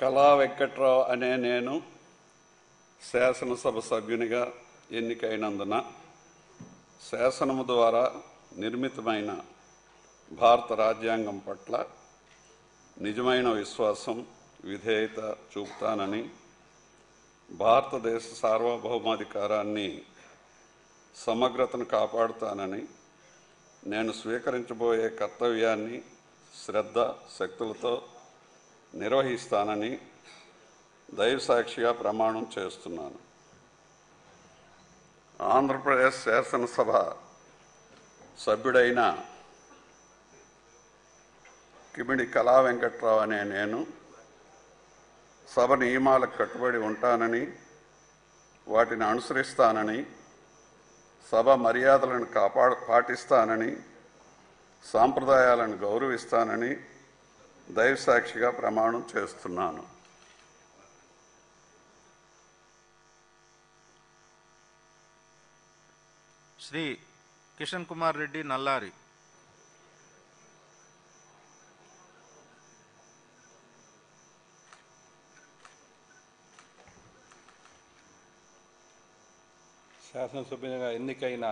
కళా వెంకట్రావు అనే నేను శాసనసభ సభ్యునిగా ఎన్నికైనందున శాసనము ద్వారా నిర్మితమైన భారత రాజ్యాంగం పట్ల నిజమైన విశ్వాసం, విధేయత చూపుతానని, భారతదేశ సార్వభౌమాధికారాన్ని, సమగ్రతను కాపాడుతానని, నేను స్వీకరించబోయే కర్తవ్యాన్ని శ్రద్ధ శక్తులతో నిర్వహిస్తానని దైవసాక్షిగా ప్రమాణం చేస్తున్నాను. ఆంధ్రప్రదేశ్ శాసనసభ సభ్యుడైన కిమిడి కళా వెంకట్రావు అనే నేను సభ నియమాలకు కట్టుబడి ఉంటానని, వాటిని అనుసరిస్తానని, సభ మర్యాదలను పాటిస్తానని, సాంప్రదాయాలను గౌరవిస్తానని దైవసాక్షిగా ప్రమాణం చేస్తున్నాను. శ్రీ కిషన్ కుమార్ రెడ్డి నల్లారి. శాసనసభ్యునిగా ఎన్నికైన